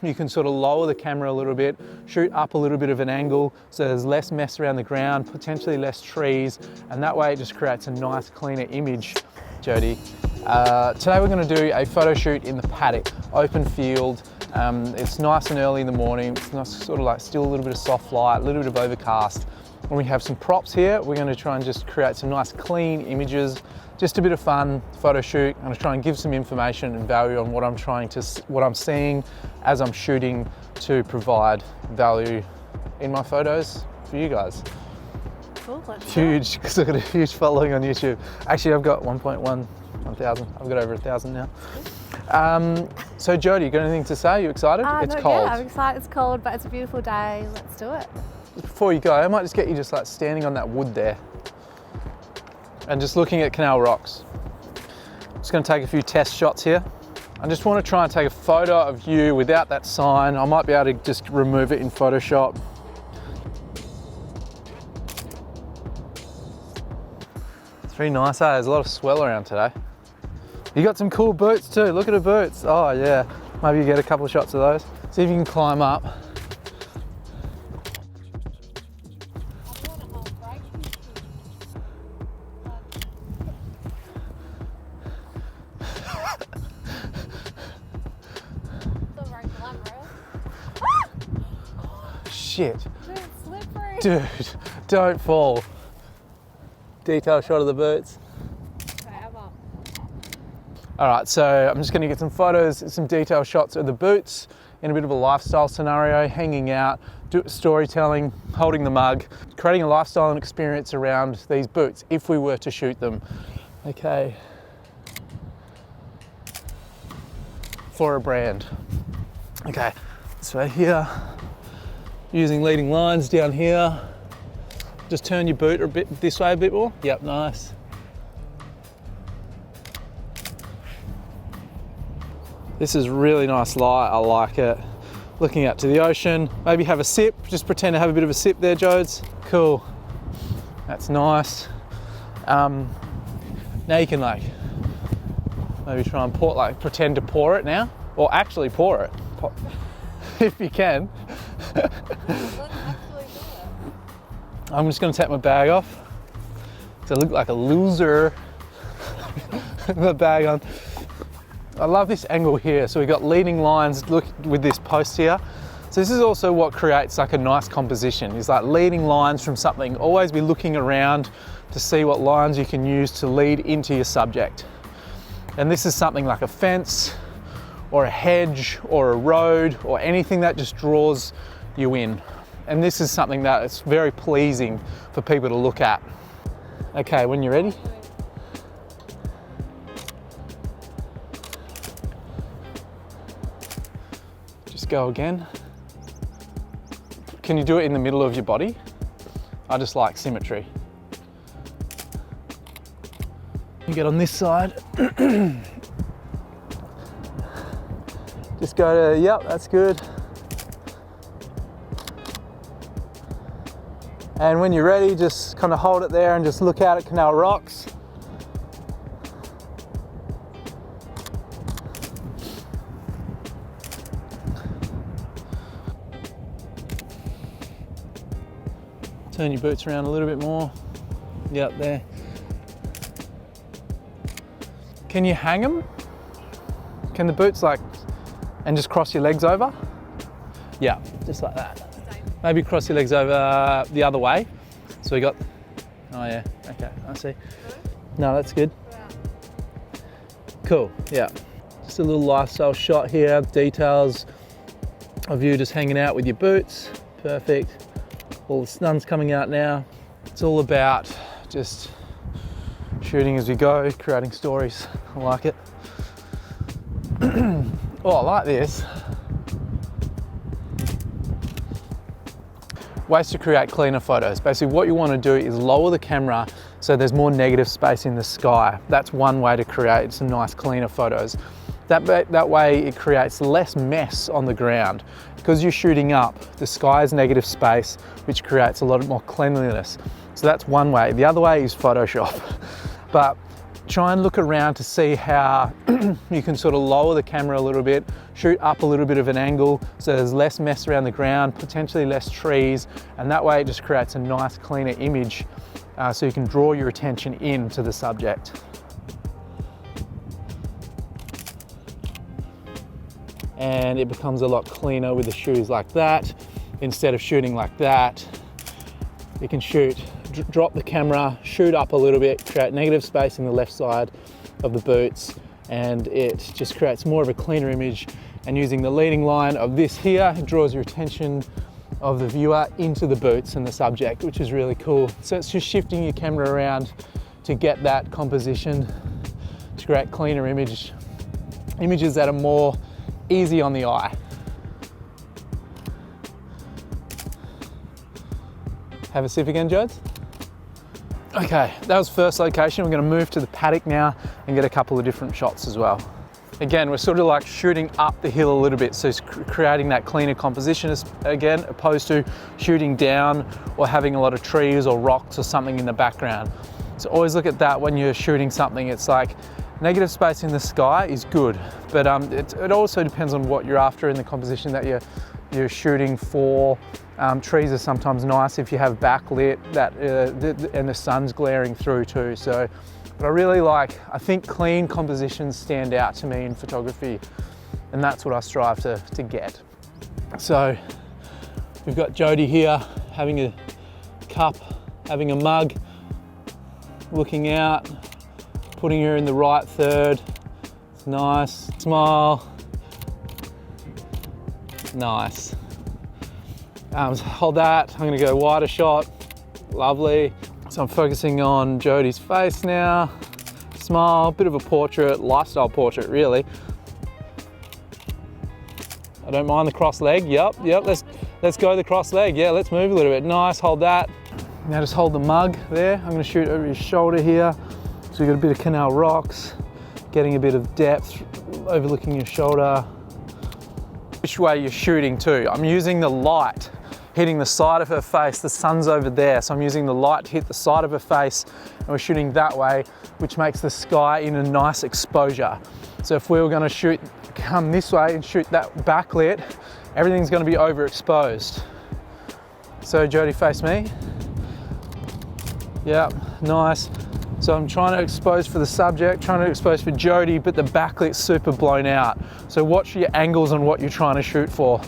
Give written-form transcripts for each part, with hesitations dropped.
You can sort of lower the camera a little bit, shoot up a little bit of an angle so there's less mess around the ground, potentially less trees, and that way it just creates a nice, cleaner image. Jodie, today we're going to do a photo shoot in the paddock, open field. It's nice and early in the morning, it's nice, sort of like still a little bit of soft light, a little bit of overcast. And we have some props here. We're going to try and just create some nice clean images, just a bit of fun photo shoot. I'm going to try and give some information and value on what I'm seeing as I'm shooting to provide value in my photos for you guys. Cool, let's huge, because I've got a huge following on YouTube. Actually, I've got 1,000. I've got over 1,000 now. So Jodie, you got anything to say? You excited? It's cold. Yeah, I'm excited. It's cold, but it's a beautiful day. Let's do it. Before you go, I might just get you just like standing on that wood there and just looking at canal rocks. I'm just going to take a few test shots here. I just want to try and take a photo of you without that sign. I might be able to just remove it in Photoshop. It's very nice, eh? There's a lot of swell around today. You got some cool boots too. Look at the boots. Oh yeah, maybe you get a couple of shots of those. See if you can climb up. Shit. Dude, it's slippery. Dude, don't fall. Detail shot of the boots. Okay, I'm up. All right, so I'm just gonna get some photos, some detail shots of the boots in a bit of a lifestyle scenario, hanging out, storytelling, holding the mug, creating a lifestyle and experience around these boots if we were to shoot them. Okay. For a brand. Okay, so here, using leading lines down here. Just turn your boot a bit this way a bit more. Yep, nice. This is really nice light, I like it. Looking out to the ocean, maybe have a sip, just pretend to have a bit of a sip there, Jodes. Cool, that's nice. Now you can like, maybe try and pretend to pour it now, or actually pour it, if you can. I'm just going to take my bag off to look like a loser. The bag on. I love this angle here. So we've got leading lines, look with this post here. So this is also what creates like a nice composition. Is like leading lines from something. Always be looking around to see what lines you can use to lead into your subject. And this is something like a fence or a hedge or a road or anything that just draws you in. And this is something that is very pleasing for people to look at. Okay, when you're ready. Just go again. Can you do it in the middle of your body? I just like symmetry. You get on this side. Just go to, yep, that's good. And when you're ready, just kind of hold it there and just look out at canal rocks. Turn your boots around a little bit more. Yep, there. Can you hang them? Can the boots and just cross your legs over? Yeah, just like that. Maybe cross your legs over the other way. So we got, oh yeah, okay, I see. No, that's good. Cool, yeah. Just a little lifestyle shot here, details of you just hanging out with your boots. Perfect. All the sun's coming out now. It's all about just shooting as we go, creating stories. I like it. Oh, I like this. Ways to create cleaner photos. Basically what you want to do is lower the camera so there's more negative space in the sky. That's one way to create some nice cleaner photos. That way it creates less mess on the ground. Because you're shooting up, the sky is negative space, which creates a lot more cleanliness. So that's one way. The other way is Photoshop. But try and look around to see how you can sort of lower the camera a little bit, shoot up a little bit of an angle so there's less mess around the ground, potentially less trees, and that way it just creates a nice cleaner image so you can draw your attention in to the subject. And it becomes a lot cleaner with the shoes like that. Instead of shooting like that, you can shoot, drop the camera, shoot up a little bit, create negative space in the left side of the boots, and it just creates more of a cleaner image. And using the leading line of this here, it draws your attention of the viewer into the boots and the subject, which is really cool. So it's just shifting your camera around to get that composition, to create cleaner images that are more easy on the eye. Have a sip again, Jodes? Okay, that was first location. We're going to move to the paddock now and get a couple of different shots as well. Again, we're sort of like shooting up the hill a little bit, so it's creating that cleaner composition again, opposed to shooting down or having a lot of trees or rocks or something in the background. So always look at that when you're shooting something. It's like negative space in the sky is good, but it also depends on what you're after in the composition that you're shooting for. Trees are sometimes nice if you have backlit and the sun's glaring through too. So, but I think clean compositions stand out to me in photography, and that's what I strive to get. So we've got Jodie here having a cup, having a mug, looking out, putting her in the right third. It's nice. Smile. Nice. Hold that. I'm going to go wider shot. Lovely. So I'm focusing on Jodie's face now. Smile. Bit of a portrait, lifestyle portrait, really. I don't mind the cross leg. Yep. Let's go the cross leg. Yeah, let's move a little bit. Nice. Hold that. Now just hold the mug there. I'm going to shoot over your shoulder here. So we've got a bit of canal rocks, getting a bit of depth, overlooking your shoulder. Which way you're shooting too. I'm using the light hitting the side of her face. The sun's over there, so I'm using the light to hit the side of her face, and we're shooting that way, which makes the sky in a nice exposure. So if we were going to come this way and shoot that backlit, everything's going to be overexposed. So Jodie, face me. Yep, nice. So I'm trying to expose for the subject, trying to expose for Jodie, but the backlight's super blown out. So watch your angles on what you're trying to shoot for.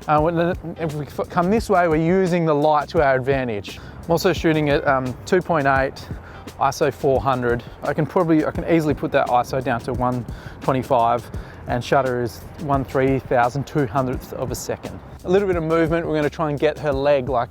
If we come this way, we're using the light to our advantage. I'm also shooting at 2.8, ISO 400. I can easily put that ISO down to 125, and shutter is 1/3200th of a second. A little bit of movement, we're going to try and get her leg like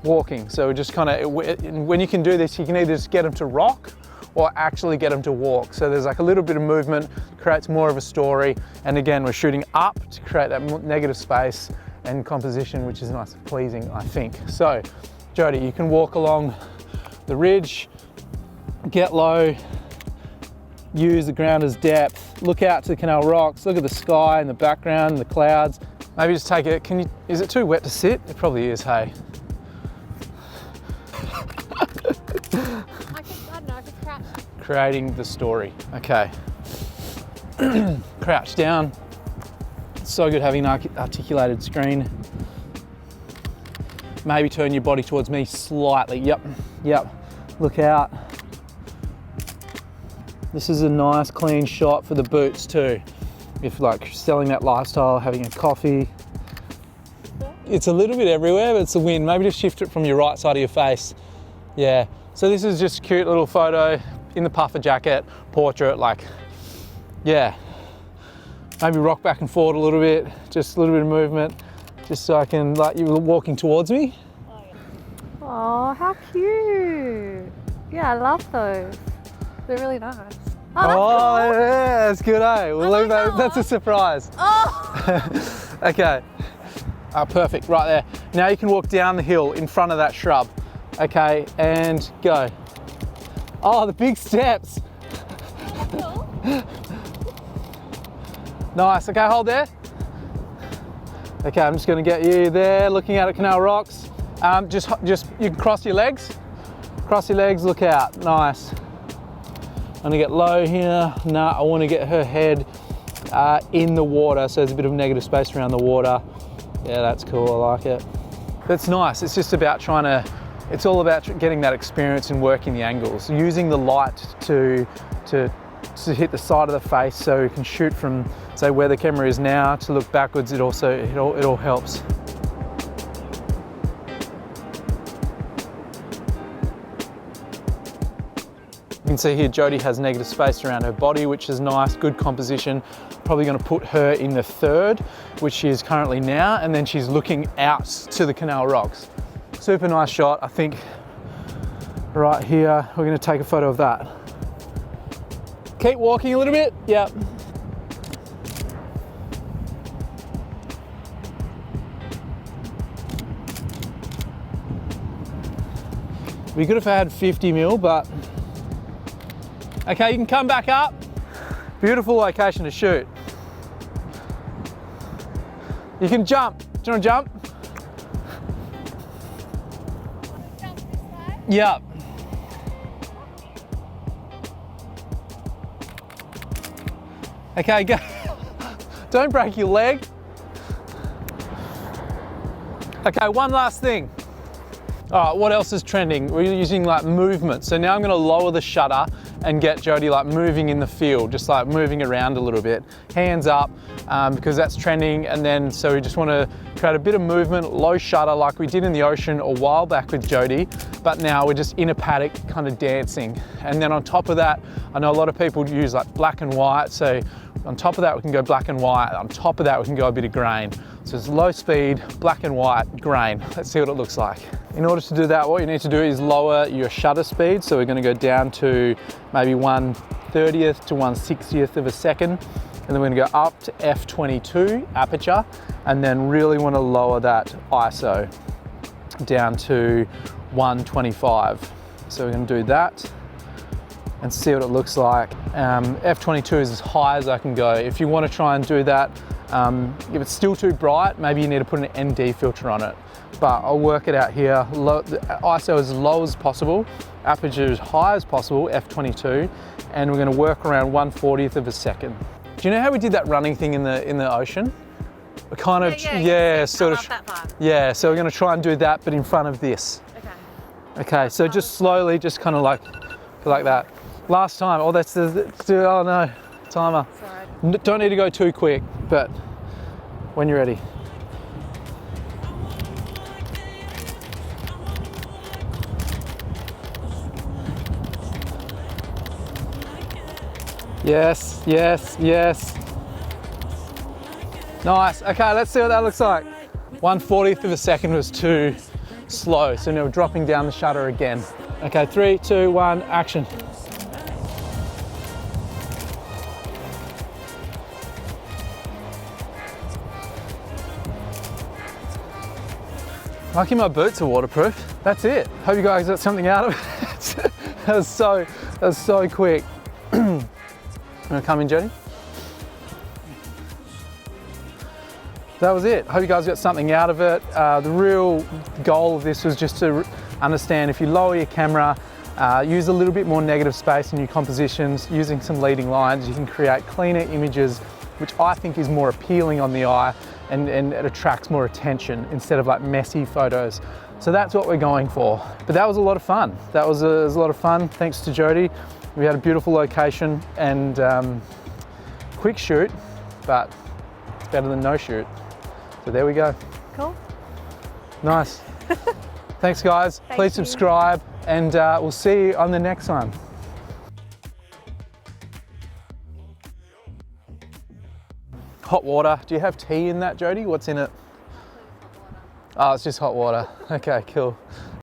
walking. So we're just kind of, when you can do this, you can either just get them to rock or actually get them to walk. So there's like a little bit of movement, creates more of a story. And again, we're shooting up to create that negative space and composition, which is nice and pleasing, I think. So Jodie, you can walk along the ridge, get low, use the ground as depth, look out to the canal rocks, look at the sky in the background, the clouds. Maybe just take it, is it too wet to sit? It probably is, hey. Creating the story. Okay. Crouch down. It's so good having an articulated screen. Maybe turn your body towards me slightly. Yep. Look out. This is a nice clean shot for the boots too. If like selling that lifestyle, having a coffee. It's a little bit everywhere, but it's a win. Maybe just shift it from your right side of your face. Yeah. So this is just a cute little photo in the puffer jacket, portrait, like, yeah. Maybe rock back and forward a little bit, just a little bit of movement, just so I can, like, you were walking towards me. Oh, how cute. Yeah, I love those. They're really nice. Oh, Oh, cool. Yeah, that's good, eh? We'll leave that, that's a surprise. Oh! Okay. Perfect, right there. Now you can walk down the hill in front of that shrub. Okay, and go. Oh, the big steps. Nice, okay, hold there. Okay, I'm just gonna get you there, looking out at Canal Rocks. Just you can cross your legs. Cross your legs, look out, nice. I'm gonna get low here. Nah, I wanna get her head in the water, so there's a bit of negative space around the water. Yeah, that's cool, I like it. That's nice, it's just about it's all about getting that experience and working the angles, using the light to hit the side of the face so you can shoot from, say, where the camera is now to look backwards. It all helps. You can see here Jodie has negative space around her body, which is nice, good composition. Probably going to put her in the third, which she is currently now, and then she's looking out to the canal rocks. Super nice shot. I think right here, we're going to take a photo of that. Keep walking a little bit, yep. We could have had 50 mil, but okay, you can come back up. Beautiful location to shoot. You can jump. Do you want to jump? Jump this way? Yep. Okay, go. Don't break your leg. Okay, one last thing. All right, what else is trending? We're using like movement. So now I'm gonna lower the shutter and get Jodie like moving in the field, just like moving around a little bit. Hands up, because that's trending. And then, so we just wanna create a bit of movement, low shutter like we did in the ocean a while back with Jodie, but now we're just in a paddock kind of dancing. And then on top of that, I know a lot of people use like black and white. So on top of that, we can go black and white. On top of that, we can go a bit of grain. So it's low speed, black and white, grain. Let's see what it looks like. In order to do that, what you need to do is lower your shutter speed. So we're gonna go down to maybe 1/30th to 1/60th of a second. And then we're gonna go up to f/22 aperture, and then really wanna lower that ISO down to 125. So we're gonna do that and see what it looks like. f/22 is as high as I can go. If you wanna try and do that, if it's still too bright, maybe you need to put an ND filter on it. But I'll work it out here. ISO as low as possible, aperture as high as possible, f/22, and we're gonna work around 1/40th of a second. Do you know how we did that running thing in the ocean? We kind of, yeah, sort of. That part. Yeah, so we're gonna try and do that, but in front of this. Okay. Okay, so just slowly, just kind of like that. Last time, oh, that's oh no, timer. Sorry. Don't need to go too quick, but when you're ready. Yes, yes, yes. Nice. Okay, let's see what that looks like. 1/40th of a second was too slow, so now we're dropping down the shutter again. Okay, 3, 2, 1, action. Lucky my boots are waterproof. That's it. Hope you guys got something out of it. that was so quick. Wanna come in, Jodie? That was it. Hope you guys got something out of it. The real goal of this was just to understand if you lower your camera, use a little bit more negative space in your compositions, using some leading lines, you can create cleaner images, which I think is more appealing on the eye and it attracts more attention instead of like messy photos. So that's what we're going for. But that was a lot of fun. That was a lot of fun. Thanks to Jodie. We had a beautiful location and quick shoot, but it's better than no shoot. So there we go. Cool. Nice. Thanks guys. Please subscribe and we'll see you on the next one. Hot water. Do you have tea in that, Jodie? What's in it? Oh, it's just hot water. Okay, cool.